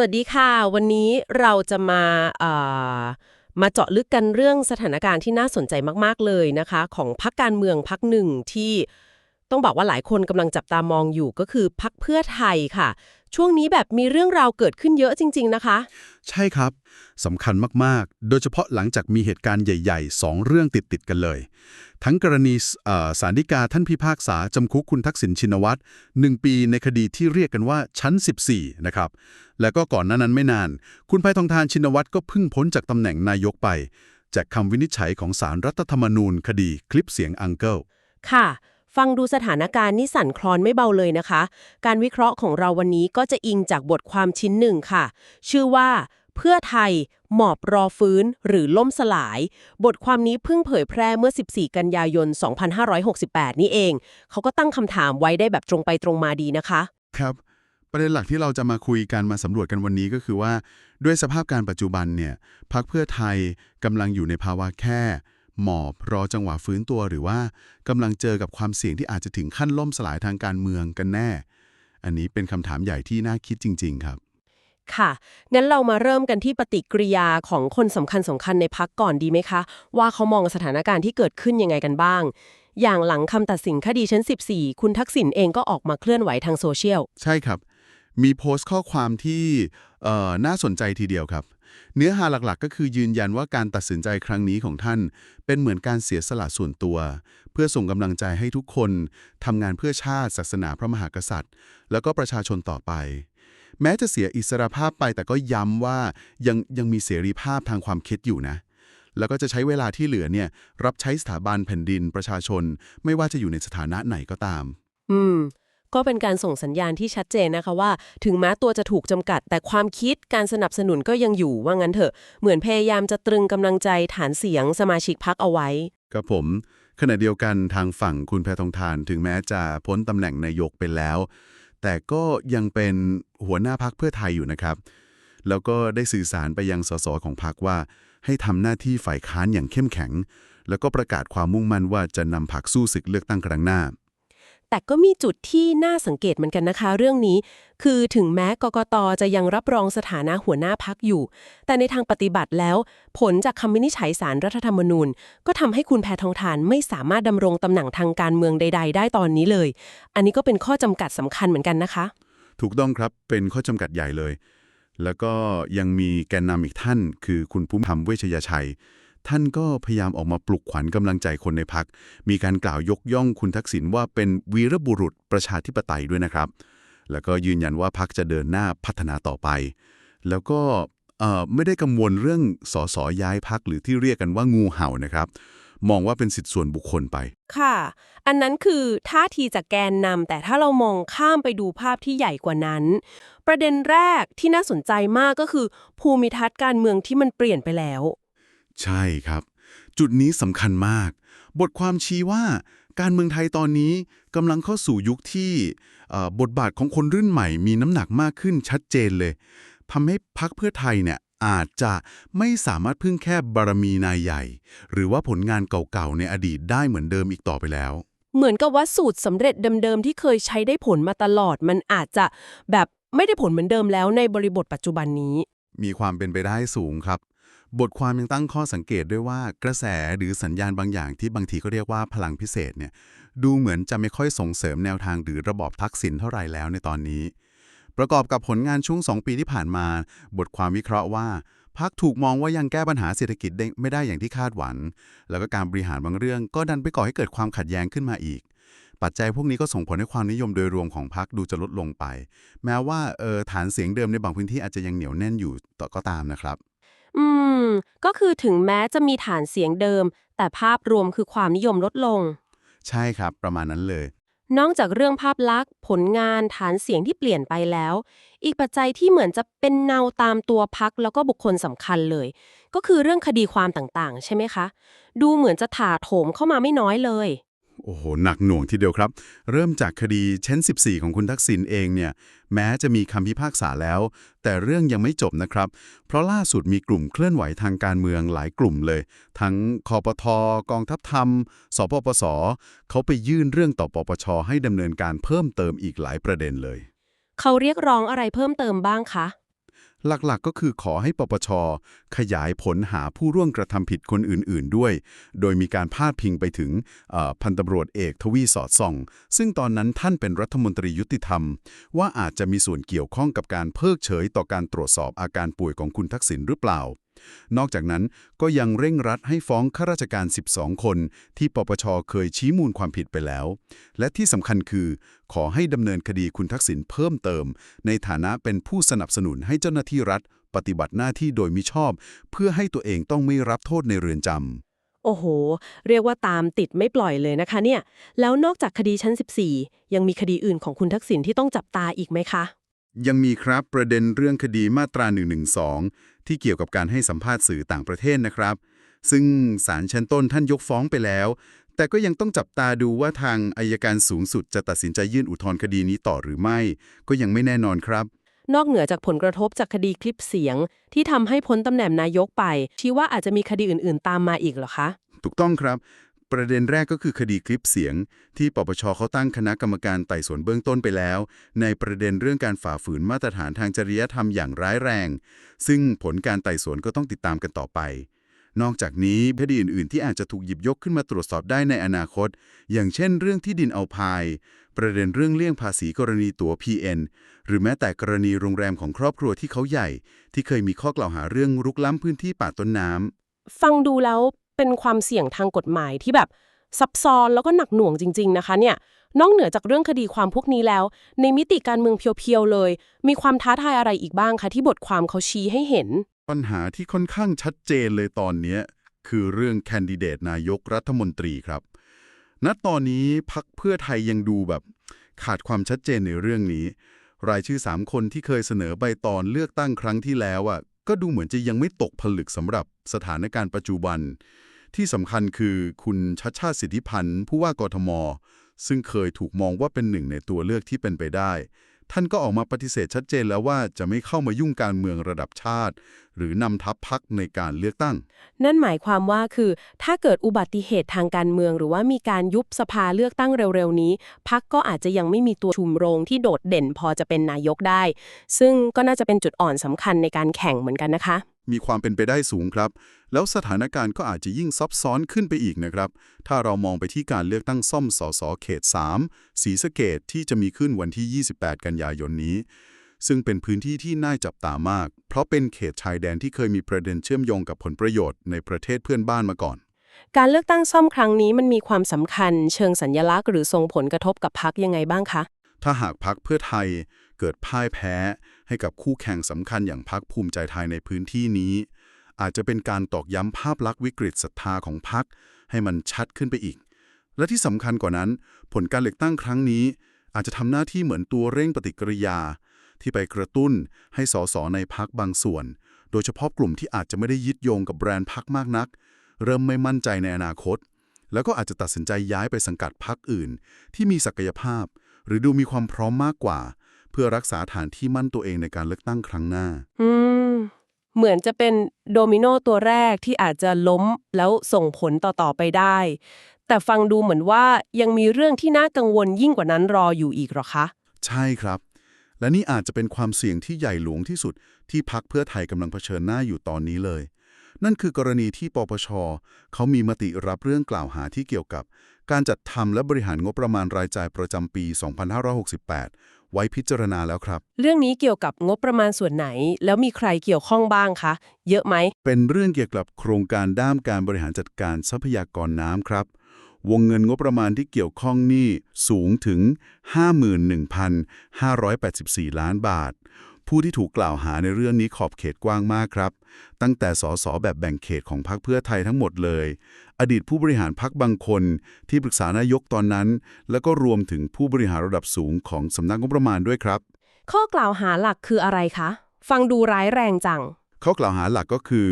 วัสดีค่ะวันนี้เราจะามาเจาะลึกกันเรื่องสถานการณ์ที่น่าสนใจมากๆเลยนะคะของพรรคการเมืองพรรคหนึ่งที่ต้องบอกว่าหลายคนกำลังจับตามองอยู่ก็คือพรรคเพื่อไทยค่ะช่วงนี้แบบมีเรื่องราวเกิดขึ้นเยอะจริงๆนะคะใช่ครับสำคัญมากๆ โดยเฉพาะหลังจากมีเหตุการณ์ใหญ่ๆ2เรื่องติดๆกันเลยทั้งกรณีศาลฎีกาท่านพิพากษาจำคุกคุณทักษิณชินวัตร1 ปีในคดีที่เรียกกันว่าชั้น 14นะครับแล้วก็ก่อนหน้านั้นไม่นาน คุณแพทองธารชินวัตรก็เพิ่งพ้นจากตำแหน่งนายกไปจากคำวินิจฉัยของศาลรัฐธรรมนูญคดีคลิปเสียงอังเกิลค่ะฟังดูสถานการณ์นี่สั่นคลอนไม่เบาเลยนะคะการวิเคราะห์ของเราวันนี้ก็จะอิงจากบทความชิ้นหนึ่งค่ะชื่อว่าเพื่อไทยหมอบรอฟื้นหรือล่มสลายบทความนี้เพิ่งเผยแพร่เมื่อ14กันยายน2568นี่เองเขาก็ตั้งคำถามไว้ได้แบบตรงไปตรงมาดีนะคะครับประเด็นหลักที่เราจะมาคุยกันมาสำรวจกันวันนี้ก็คือว่าด้วยสภาพการปัจจุบันเนี่ยพรรคเพื่อไทยกำลังอยู่ในภาวะแค่หมอบรอจังหวะฟื้นตัวหรือว่ากำลังเจอกับความเสี่ยงที่อาจจะถึงขั้นล่มสลายทางการเมืองกันแน่อันนี้เป็นคำถามใหญ่ที่น่าคิดจริงๆครับค่ะงั้นเรามาเริ่มกันที่ปฏิกิริยาของคนสำคัญในพรรคก่อนดีไหมคะว่าเขามองสถานการณ์ที่เกิดขึ้นยังไงกันบ้างอย่างหลังคำตัดสินคดีชั้น14คุณทักษิณเองก็ออกมาเคลื่อนไหวทางโซเชียล ใช่ครับมีโพสต์ข้อความที่น่าสนใจทีเดียวครับเนื้อหาหลักๆก็คือยืนยันว่าการตัดสินใจครั้งนี้ของท่านเป็นเหมือนการเสียสละส่วนตัวเพื่อส่งกำลังใจให้ทุกคนทำงานเพื่อชาติศาสนาพระมหากษัตริย์แล้วก็ประชาชนต่อไปแม้จะเสียอิสรภาพไปแต่ก็ย้ำว่ายังมีเสรีภาพทางความคิดอยู่นะแล้วก็จะใช้เวลาที่เหลือเนี่ยรับใช้สถาบันแผ่นดินประชาชนไม่ว่าจะอยู่ในสถานะไหนก็ตามอืมก็เป็นการส่งสัญญาณที่ชัดเจนนะคะว่าถึงแม้ตัวจะถูกจำกัดแต่ความคิดการสนับสนุนก็ยังอยู่ว่างั้นเถอะเหมือนพยายามจะตรึงกำลังใจฐานเสียงสมาชิกพรรคเอาไว้ครับผมขณะเดียวกันทางฝั่งคุณแพทองธารถึงแม้จะพ้นตำแหน่งนายกไปแล้วแต่ก็ยังเป็นหัวหน้าพรรคเพื่อไทยอยู่นะครับแล้วก็ได้สื่อสารไปยังสสของพรรคว่าให้ทำหน้าที่ฝ่ายค้านอย่างเข้มแข็งแล้วก็ประกาศความมุ่งมั่นว่าจะนำพรรคสู้ศึกเลือกตั้งครั้งหน้า แต่ก็มีจุดที่น่าสังเกตเหมือนกันนะคะเรื่องนี้คือถึงแม้กกตจะยังรับรองสถานะหัวหน้าพรรคอยู่แต่ในทางปฏิบัติแล้วผลจากคำวินิจฉัยศาลรัฐธรรมนูญก็ทำให้คุณแพทองธารไม่สามารถดำรงตำแหน่งทางการเมืองใดๆได้ตอนนี้เลยอันนี้ก็เป็นข้อจำกัดสำคัญเหมือนกันนะคะ ถูกต้องครับเป็นข้อจำกัดใหญ่เลย แล้วก็ยังมีแกนนำอีกท่านคือคุณภูมิธรรมเวชยชัยท่านก็พยายามออกมาปลุกขวัญกำลังใจคนในพักมีการกล่าวยกย่องคุณทักษิณว่าเป็นวีรบุรุษประชาธิปไตยด้วยนะครับแล้วก็ยืนยันว่าพักจะเดินหน้าพัฒนาต่อไปแล้วก็ไม่ได้กังวลเรื่องสสย้ายพักหรือที่เรียกกันว่างูเห่านะครับมองว่าเป็นสิทธิส่วนบุคคลไปค่ะ อันนั้นคือท่าทีจากแกนนำแต่ถ้าเรามองข้ามไปดูภาพที่ใหญ่กว่านั้น ประเด็นแรกที่น่าสนใจมากก็คือภูมิทัศน์การเมืองที่มันเปลี่ยนไปแล้ว ใช่ครับจุดนี้สำคัญมาก บทความชี้ว่าการเมืองไทยตอนนี้กำลังเข้าสู่ยุคที่บทบาทของคนรุ่นใหม่มีน้ำหนักมากขึ้นชัดเจนเลยทำให้พรรคเพื่อไทยเนี่ยอาจจะไม่สามารถพึ่งแค่บารมีนายใหญ่หรือว่าผลงานเก่าๆในอดีตได้เหมือนเดิมอีกต่อไปแล้วเหมือนกับว่าสูตรสำเร็จเดิมๆที่เคยใช้ได้ผลมาตลอดมันอาจจะแบบไม่ได้ผลเหมือนเดิมแล้วในบริบทปัจจุบันนี้มีความเป็นไปได้สูงครับบทความยังตั้งข้อสังเกตด้วยว่ากระแสหรือสัญญาณบางอย่างที่บางทีก็เรียกว่าพลังพิเศษเนี่ยดูเหมือนจะไม่ค่อยส่งเสริมแนวทางหรือระบอบทักษิณเท่าไหร่แล้วในตอนนี้ประกอบกับผลงานช่วง2 ปีที่ผ่านมาบทความวิเคราะห์ว่าพรรคถูกมองว่ายังแก้ปัญหาเศรษฐกิจได้ไม่ได้อย่างที่คาดหวังแล้วก็การบริหารบางเรื่องก็ดันไปก่อให้เกิดความขัดแย้งขึ้นมาอีกปัจจัยพวกนี้ก็ส่งผลให้ความนิยมโดยรวมของพรรคดูจะลดลงไปแม้ว่าฐานเสียงเดิมในบางพื้นที่อาจจะยังเหนียวแน่นอยู่ต่อก็ตามนะครับ อืมก็คือถึงแม้จะมีฐานเสียงเดิมแต่ภาพรวมคือความนิยมลดลง ใช่ครับประมาณนั้นเลยนอกจากเรื่องภาพลักษณ์ผลงานฐานเสียงที่เปลี่ยนไปแล้วอีกปัจจัยที่เหมือนจะเป็นเนาตามตัวพรรคแล้วก็บุคคลสำคัญเลยก็คือเรื่องคดีความต่างๆใช่ไหมคะดูเหมือนจะถาโถมเข้ามาไม่น้อยเลยโอ้โหหนักหน่วงทีเดียวครับเริ่มจากคดีเช้น14ของคุณทักษิณเองเนี่ยแม้จะมีคำพิพากษาแล้วแต่เรื่องยังไม่จบนะครับเพราะล่าสุดมีกลุ่มเคลื่อนไหวทางการเมืองหลายกลุ่มเลยทั้งคอปทกองทัพธรรมสปปสเขาไปยื่นเรื่องต่อปปชให้ดำเนินการเพิ่มเติมอีกหลายประเด็นเลย เขาเรียกร้องอะไรเพิ่มเติมบ้างคะ หลักๆก็คือขอให้ปปชขยายผลหาผู้ร่วมกระทำผิดคนอื่นๆด้วยโดยมีการพาดพิงไปถึงพันตำรวจเอกทวีสอดส่องซึ่งตอนนั้นท่านเป็นรัฐมนตรียุติธรรมว่าอาจจะมีส่วนเกี่ยวข้องกับการเพิกเฉยต่อการตรวจสอบอาการป่วยของคุณทักษิณหรือเปล่านอกจากนั้นก็ยังเร่งรัดให้ฟ้องข้าราชการ12คนที่ปปชเคยชี้มูลความผิดไปแล้วและที่สำคัญคือขอให้ดำเนินคดีคุณทักษิณเพิ่มเติมในฐานะเป็นผู้สนับสนุนให้เจ้าหน้าที่รัฐปฏิบัติหน้าที่โดยมิชอบเพื่อให้ตัวเองต้องไม่รับโทษในเรือนจำ โอ้โหเรียกว่าตามติดไม่ปล่อยเลยนะคะเนี่ยแล้วนอกจากคดีชั้น14ยังมีคดีอื่นของคุณทักษิณที่ต้องจับตาอีกไหมคะยังมีครับประเด็นเรื่องคดีมาตรา112ที่เกี่ยวกับการให้สัมภาษณ์สื่อต่างประเทศนะครับซึ่งศาลชั้นต้นท่านยกฟ้องไปแล้วแต่ก็ยังต้องจับตาดูว่าทางอัยการสูงสุดจะตัดสินใจยื่นอุทธรณ์คดีนี้ต่อหรือไม่ก็ยังไม่แน่นอนครับ นอกเหนือจากผลกระทบจากคดีคลิปเสียงที่ทำให้พ้นตำแหน่งนายกไปชี้ว่าอาจจะมีคดีอื่นๆตามมาอีกเหรอคะถูกต้องครับประเด็นแรกก็คือคดีคลิปเสียงที่ปปชเขาตั้งคณะกรรมการไต่สวนเบื้องต้นไปแล้วในประเด็นเรื่องการฝ่าฝืนมาตรฐานทางจริยธรรมอย่างร้ายแรงซึ่งผลการไต่สวนก็ต้องติดตามกันต่อไปนอกจากนี้คดีอื่นๆที่อาจจะถูกหยิบยกขึ้นมาตรวจสอบได้ในอนาคตอย่างเช่นเรื่องที่ดินเอาพายประเด็นเรื่องเลี่ยงภาษีกรณีตั๋ว PN หรือแม้แต่กรณีโรงแรมของครอบครัวที่เขาใหญ่ที่เคยมีข้อกล่าวหาเรื่องรุกล้ำพื้นที่ป่าต้นน้ำ ฟังดูแล้วเป็นความเสี่ยงทางกฎหมายที่แบบซับซ้อนแล้วก็หนักหน่วงจริงๆนะคะเนี่ยนอกเหนือจากเรื่องคดีความพวกนี้แล้วในมิติการเมืองเพียวๆเลยมีความท้าทายอะไรอีกบ้างคะที่บทความเขาชี้ให้เห็นปัญหาที่ค่อนข้างชัดเจนเลยตอนนี้คือเรื่องแคนดิเดตนายกรัฐมนตรีครับณตอนนี้พรรคเพื่อไทยยังดูแบบขาดความชัดเจนในเรื่องนี้รายชื่อ3คนที่เคยเสนอใบตอนเลือกตั้งครั้งที่แล้วก็ดูเหมือนจะยังไม่ตกผลึกสำหรับสถานการณ์ปัจจุบันที่สำคัญคือคุณชัชชาติสิทธิพันธ์ผู้ว่ากทมซึ่งเคยถูกมองว่าเป็นหนึ่งในตัวเลือกที่เป็นไปได้ท่านก็ออกมาปฏิเสธชัดเจนแล้วว่าจะไม่เข้ามายุ่งการเมืองระดับชาติหรือนำทัพพรรคในการเลือกตั้งนั่นหมายความว่าคือถ้าเกิดอุบัติเหตุทางการเมืองหรือว่ามีการยุบสภาเลือกตั้งเร็วๆนี้พรรคก็อาจจะยังไม่มีตัวชุมโรงที่โดดเด่นพอจะเป็นนายกได้ซึ่งก็น่าจะเป็นจุดอ่อนสำคัญในการแข่งเหมือนกันนะคะมีความเป็นไปได้สูงครับแล้วสถานการณ์ก็อาจจะยิ่งซับซ้อนขึ้นไปอีกนะครับถ้าเรามองไปที่การเลือกตั้งซ่อมสสเขต3ศรีสะเกษที่จะมีขึ้นวันที่28กันยายนนี้ซึ่งเป็นพื้นที่ที่น่าจับตามากเพราะเป็นเขตชายแดนที่เคยมีประเด็นเชื่อมโยงกับผลประโยชน์ในประเทศเพื่อนบ้านมาก่อนการเลือกตั้งซ่อมครั้งนี้มันมีความสำคัญเชิงสัญลักษณ์หรือส่งผลกระทบกับพรรคยังไงบ้างคะถ้าหากพรรคเพื่อไทยเกิดพ่ายแพ้ให้กับคู่แข่งสำคัญอย่างพรรคภูมิใจไทยในพื้นที่นี้อาจจะเป็นการตอกย้ำภาพลักษณ์วิกฤตศรัทธาของพรรคให้มันชัดขึ้นไปอีกและที่สำคัญกว่านั้นผลการเลือกตั้งครั้งนี้อาจจะทำหน้าที่เหมือนตัวเร่งปฏิกิริยาที่ไปกระตุ้นให้สสในพรรคบางส่วนโดยเฉพาะกลุ่มที่อาจจะไม่ได้ยึดโยงกับแบรนด์พรรคมากนักเริ่มไม่มั่นใจในอนาคตแล้วก็อาจจะตัดสินใจย้ายไปสังกัดพรรคอื่นที่มีศักยภาพหรือดูมีความพร้อมมากกว่าเพื่อรักษาฐานที่มั่นตัวเองในการเลือกตั้งครั้งหน้าเหมือนจะเป็นโดมิโนตัวแรกที่อาจจะล้มแล้วส่งผลต่อไปได้แต่ฟังดูเหมือนว่ายังมีเรื่องที่น่ากังวลยิ่งกว่านั้นรออยู่อีกหรอคะใช่ครับและนี่อาจจะเป็นความเสี่ยงที่ใหญ่หลวงที่สุดที่พรรคเพื่อไทยกำลังเผชิญหน้าอยู่ตอนนี้เลยนั่นคือกรณีที่ปปชเขามีมติรับเรื่องกล่าวหาที่เกี่ยวกับการจัดทำและบริหารงบประมาณรายจ่ายประจำปี 2568 ไว้พิจารณาแล้วครับเรื่องนี้เกี่ยวกับงบประมาณส่วนไหนแล้วมีใครเกี่ยวข้องบ้างคะเยอะไหมเป็นเรื่องเกี่ยวกับโครงการด้านการบริหารจัดการทรัพยากรน้ำครับวงเงินงบประมาณที่เกี่ยวข้องนี่สูงถึง 51,584 ล้านบาทผู้ที่ถูกกล่าวหาในเรื่องนี้ขอบเขตกว้างมากครับตั้งแต่สสแบบแบ่งเขตของพรรคเพื่อไทยทั้งหมดเลยอดีตผู้บริหารพรรคบางคนที่ปรึกษานายกตอนนั้นแล้วก็รวมถึงผู้บริหารระดับสูงของสำนักงบประมาณด้วยครับข้อกล่าวหาหลักคืออะไรคะฟังดูร้ายแรงจังข้อกล่าวหาหลักก็คือ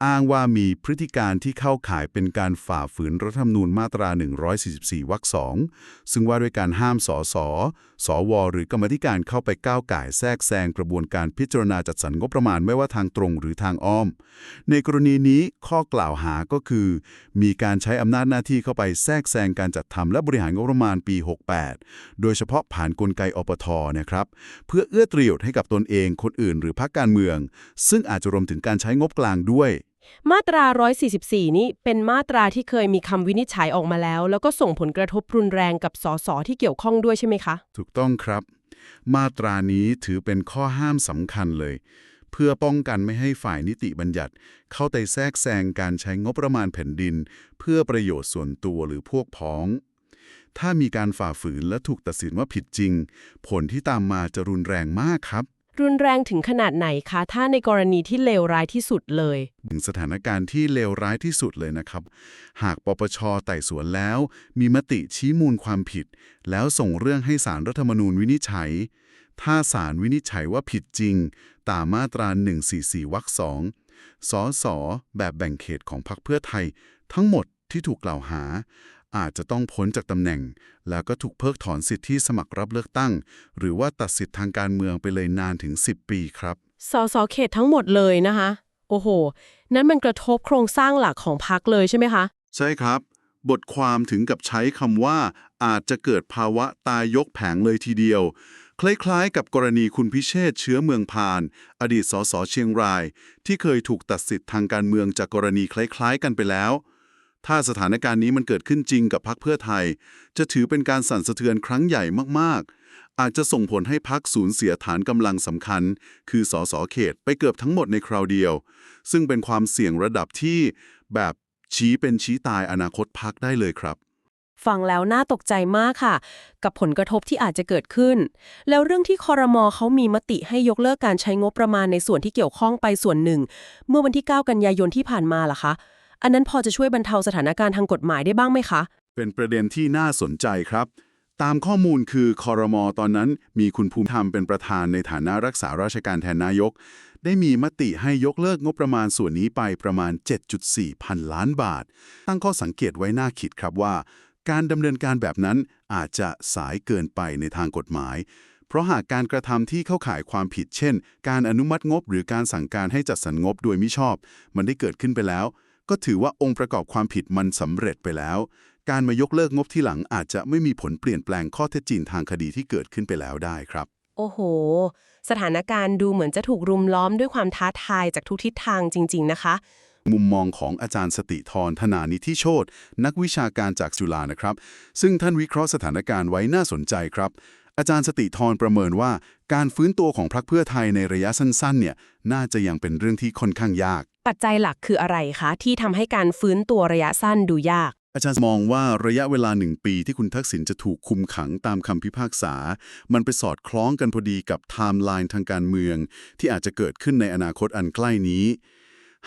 อ้างว่ามีพฤติการที่เข้าข่ายเป็นการฝ่าฝืนรัฐธรรมนูญมาตรา144 วรรค 2ซึ่งว่าด้วยการห้ามสส สวหรือกรรมาธิการเข้าไปก้าวก่ายแทรกแซงกระบวนการพิจารณาจัดสรรงบประมาณไม่ว่าทางตรงหรือทางอ้อมในกรณีนี้ข้อกล่าวหาก็คือมีการใช้อำนาจหน้าที่เข้าไปแทรกแซงการจัดทำและบริหารงบประมาณปี 68โดยเฉพาะผ่านกลไกอปทนะครับเพื่อเอื้อประโยชน์ให้กับตนเองคนอื่นหรือพรรคการเมืองซึ่งอาจจะรวมถึงการใช้งบกลางด้วยมาตรา 144 นี้เป็นมาตราที่เคยมีคำวินิจฉัยออกมาแล้วก็ส่งผลกระทบรุนแรงกับสสที่เกี่ยวข้องด้วยใช่ไหมคะถูกต้องครับมาตรานี้ถือเป็นข้อห้ามสำคัญเลยเพื่อป้องกันไม่ให้ฝ่ายนิติบัญญัติเข้าไปแทรกแซงการใช้งบประมาณแผ่นดินเพื่อประโยชน์ส่วนตัวหรือพวกพ้องถ้ามีการฝ่าฝืนและถูกตัดสินว่าผิดจริงผลที่ตามมาจะรุนแรงมากครับรุนแรงถึงขนาดไหนคะถ้าในกรณีที่เลวร้ายที่สุดเลยถึงสถานการณ์ที่เลวร้ายที่สุดเลยนะครับหากปปช.ไต่สวนแล้วมีมติชี้มูลความผิดแล้วส่งเรื่องให้ศาลรัฐธรรมนูญวินิจฉัยถ้าศาลวินิจฉัยว่าผิดจริงตามมาตรา 144 วรรค 2 สสแบบแบ่งเขตของพรรคเพื่อไทยทั้งหมดที่ถูกกล่าวหาอาจจะต้องพ้นจากตำแหน่งแล้วก็ถูกเพิกถอนสิทธิที่สมัครรับเลือกตั้งหรือว่าตัดสิทธิทางการเมืองไปเลยนานถึง10 ปีครับสสเขตทั้งหมดเลยนะคะโอ้โหนั้นมันกระทบโครงสร้างหลักของพรรคเลยใช่ไหมคะใช่ครับบทความถึงกับใช้คำว่าอาจจะเกิดภาวะตายยกแผงเลยทีเดียวคล้ายๆกับกรณีคุณพิเชษฐ์เชื้อเมืองพานอดีตสสเชียงรายที่เคยถูกตัดสิทธิ์ทางการเมืองจากกรณีคล้ายๆกันไปแล้วถ้าสถานการณ์นี้มันเกิดขึ้นจริงกับพรรคเพื่อไทยจะถือเป็นการสั่นสะเทือนครั้งใหญ่มากๆอาจจะส่งผลให้พรรคสูญเสียฐานกำลังสำคัญคือสสเขตไปเกือบทั้งหมดในคราวเดียวซึ่งเป็นความเสี่ยงระดับที่แบบชี้เป็นชี้ตายอนาคตพรรคได้เลยครับฟังแล้วน่าตกใจมากค่ะกับผลกระทบที่อาจจะเกิดขึ้นแล้วเรื่องที่ครม.เขามีมติให้ยกเลิกการใช้งบประมาณในส่วนที่เกี่ยวข้องไปส่วนหนึ่งเมื่อวันที่ 9 กันยายนที่ผ่านมาล่ะคะอันนั้นพอจะช่วยบรรเทาสถานการณ์ทางกฎหมายได้บ้างไหมคะเป็นประเด็นที่น่าสนใจครับตามข้อมูลคือครม.ตอนนั้นมีคุณภูมิธรรมเป็นประธานในฐานะรักษาราชการแทนนายกได้มีมติให้ยกเลิกงบประมาณส่วนนี้ไปประมาณ 7.4 พันล้านบาทตั้งข้อสังเกตไว้น่าคิดครับว่าการดำเนินการแบบนั้นอาจจะสายเกินไปในทางกฎหมายเพราะหากการกระทำที่เข้าข่ายความผิดเช่นการอนุมัติงบหรือการสั่งการให้จัดสรรงบโดยมิชอบมันได้เกิดขึ้นไปแล้วก็ถือว่าองค์ประกอบความผิดมันสำเร็จไปแล้วการมายกเลิกงบที่หลังอาจจะไม่มีผลเปลี่ยนแปลงข้อเท็จจริงทางคดีที่เกิดขึ้นไปแล้วได้ครับโอ้โหสถานการณ์ดูเหมือนจะถูกรุมล้อมด้วยความท้าทายจากทุกทิศทางจริงๆนะคะมุมมองของอาจารย์สติธรธนานิธิโชตินักวิชาการจากจุฬานะครับซึ่งท่านวิเคราะห์สถานการณ์ไว้น่าสนใจครับอาจารย์สติธรประเมินว่าการฟื้นตัวของพรรคเพื่อไทยในระยะสั้นๆเนี่ยน่าจะยังเป็นเรื่องที่ค่อนข้างยากปัจจัยหลักคืออะไรคะที่ทำให้การฟื้นตัวระยะสั้นดูยากอาจารย์มองว่าระยะเวลา1 ปีที่คุณทักษิณจะถูกคุมขังตามคำพิพากษามันไปสอดคล้องกันพอดีกับไทม์ไลน์ทางการเมืองที่อาจจะเกิดขึ้นในอนาคตอันใกล้นี้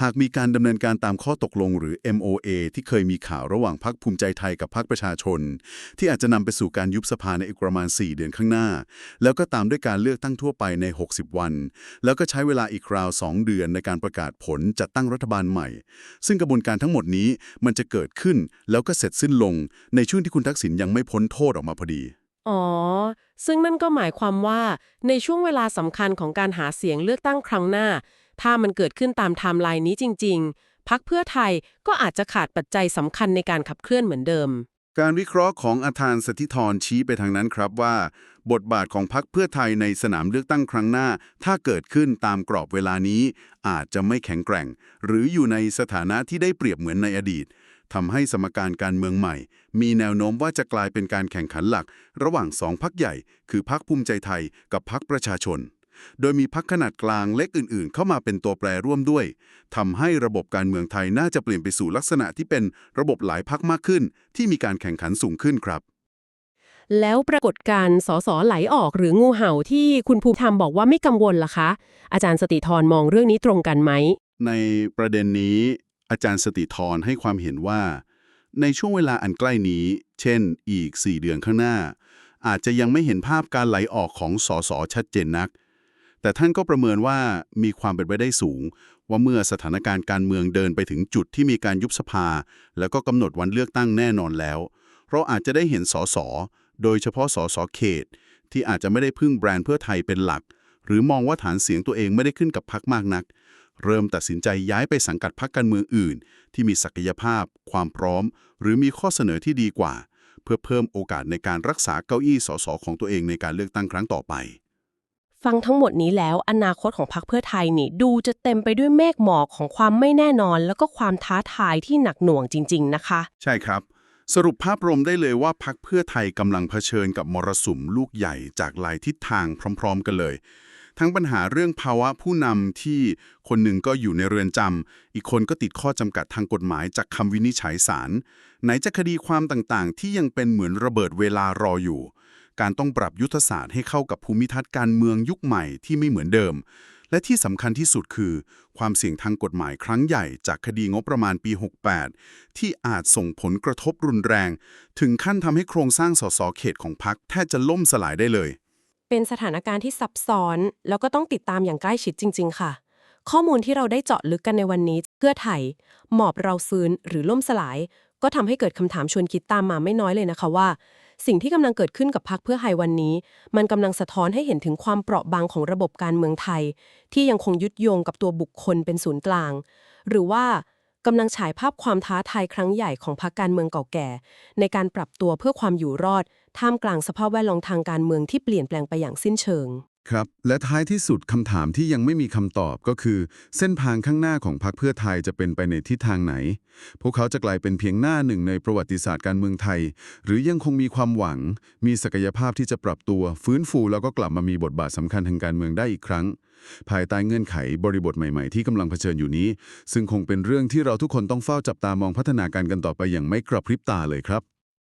หากมีการดำเนินการตามข้อตกลงหรือ MOA ที่เคยมีข่าวระหว่างพรรคภูมิใจไทยกับพรรคประชาชนที่อาจจะนำไปสู่การยุบสภาในอีกประมาณ4 เดือนข้างหน้าแล้วก็ตามด้วยการเลือกตั้งทั่วไปใน60 วันแล้วก็ใช้เวลาอีกราว2 เดือนในการประกาศผลจัดตั้งรัฐบาลใหม่ซึ่งกระบวนการทั้งหมดนี้มันจะเกิดขึ้นแล้วก็เสร็จสิ้นลงในช่วงที่คุณทักษิณยังไม่พ้นโทษออกมาพอดีอ๋อซึ่งนั่นก็หมายความว่าในช่วงเวลาสำคัญของการหาเสียงเลือกตั้งครั้งหน้าถ้ามันเกิดขึ้นตามไทม์ไลน์นี้จริงๆพรรคเพื่อไทยก็อาจจะขาดปัจจัยสำคัญในการขับเคลื่อนเหมือนเดิมการวิเคราะห์ของอาจารย์สถิธรชี้ไปทางนั้นครับว่าบทบาทของพรรคเพื่อไทยในสนามเลือกตั้งครั้งหน้าถ้าเกิดขึ้นตามกรอบเวลานี้อาจจะไม่แข็งแกร่งหรืออยู่ในสถานะที่ได้เปรียบเหมือนในอดีตทำให้สมการการเมืองใหม่มีแนวโน้มว่าจะกลายเป็นการแข่งขันหลักระหว่าง2 พรรคใหญ่คือพรรคภูมิใจไทยกับพรรคประชาชนโดยมีพรรคขนาดกลางเล็กอื่นๆเข้ามาเป็นตัวแปรร่วมด้วยทำให้ระบบการเมืองไทยน่าจะเปลี่ยนไปสู่ลักษณะที่เป็นระบบหลายพรรคมากขึ้นที่มีการแข่งขันสูงขึ้นครับแล้วปรากฏการณ์สสไหลออกหรืองูเห่าที่คุณภูมิธรรมบอกว่าไม่กังวลล่ะคะอาจารย์สติธรมองเรื่องนี้ตรงกันไหมในประเด็นนี้อาจารย์สติธรให้ความเห็นว่าในช่วงเวลาอันใกล้นี้เช่นอีก4 เดือนข้างหน้าอาจจะยังไม่เห็นภาพการไหลออกของสสชัดเจนนักแต่ท่านก็ประเมินว่ามีความเป็นไปได้สูงว่าเมื่อสถานการณ์การเมืองเดินไปถึงจุดที่มีการยุบสภาแล้วก็กำหนดวันเลือกตั้งแน่นอนแล้วเราอาจจะได้เห็นสสโดยเฉพาะสสเขต ที่อาจจะไม่ได้พึ่งแบรนด์เพื่อไทยเป็นหลักหรือมองว่าฐานเสียงตัวเองไม่ได้ขึ้นกับพรรคมากนักเริ่มตัดสินใจย้ายไปสังกัดพรรคการเมืองอื่นที่มีศักยภาพความพร้อมหรือมีข้อเสนอที่ดีกว่าเพื่อเพิ่มโอกาสในการรักษาเก้าอี้สสของตัวเองในการเลือกตั้งครั้งต่อไปฟังทั้งหมดนี้แล้วอนาคตของพรรคเพื่อไทยนี่ดูจะเต็มไปด้วยเมฆหมอกของความไม่แน่นอนแล้วก็ความท้าทายที่หนักหน่วงจริงๆนะคะ ใช่ครับสรุปภาพรวมได้เลยว่าพรรคเพื่อไทยกำลังเผชิญกับมรสุมลูกใหญ่จากหลายทิศทางพร้อมๆกันเลย ทั้งปัญหาเรื่องภาวะผู้นำที่คนหนึ่งก็อยู่ในเรือนจำอีกคนก็ติดข้อจำกัดทางกฎหมายจากคำวินิจฉัยศาลไหนจะคดีความต่างๆที่ยังเป็นเหมือนระเบิดเวลารออยู่การต้องปรับยุทธศาสตร์ให้เข้ากับภูมิทัศน์การเมืองยุคใหม่ที่ไม่เหมือนเดิมและที่สำคัญที่สุดคือความเสี่ยงทางกฎหมายครั้งใหญ่จากคดีงบประมาณปี 68 ที่อาจส่งผลกระทบรุนแรงถึงขั้นทำให้โครงสร้างสสเขตของพรรคแทบจะล่มสลายได้เลยเป็นสถานการณ์ที่ซับซ้อนแล้วก็ต้องติดตามอย่างใกล้ชิดจริงๆค่ะข้อมูลที่เราได้เจาะลึกกันในวันนี้เพื่อไทยหมอบเราฟื้นหรือล่มสลายก็ทำให้เกิดคำถามชวนคิดตามมาไม่น้อยเลยนะคะว่าสิ่งที่กำลังเกิดขึ้นกับพรรคเพื่อไทยวันนี้มันกำลังสะท้อนให้เห็นถึงความเปราะบางของระบบการเมืองไทยที่ยังคงยึดโยงกับตัวบุคคลเป็นศูนย์กลางหรือว่ากำลังฉายภาพความท้าทายครั้งใหญ่ของพรรคการเมืองเก่าแก่ในการปรับตัวเพื่อความอยู่รอดท่ามกลางสภาพแวดล้อมทางการเมืองที่เปลี่ยนแปลงไปอย่างสิ้นเชิง ครับและท้ายที่สุดคำถามที่ยังไม่มีคำตอบก็คือเส้นทางข้างหน้าของพรรคเพื่อไทยจะเป็นไปในทิศทางไหนพวกเขาจะกลายเป็นเพียงหน้าหนึ่งในประวัติศาสตร์การเมืองไทยหรือยังคงมีความหวังมีศักยภาพที่จะปรับตัวฟื้นฟูแล้วก็กลับมามีบทบาทสำคัญทางการเมืองได้อีกครั้งภายใต้เงื่อนไขบริบทใหม่ๆที่กำลังเผชิญอยู่นี้ซึ่งคงเป็นเรื่องที่เราทุกคนต้องเฝ้าจับตามองพัฒนาการกันต่อไปอย่างไม่กระพริบตาเลยครับ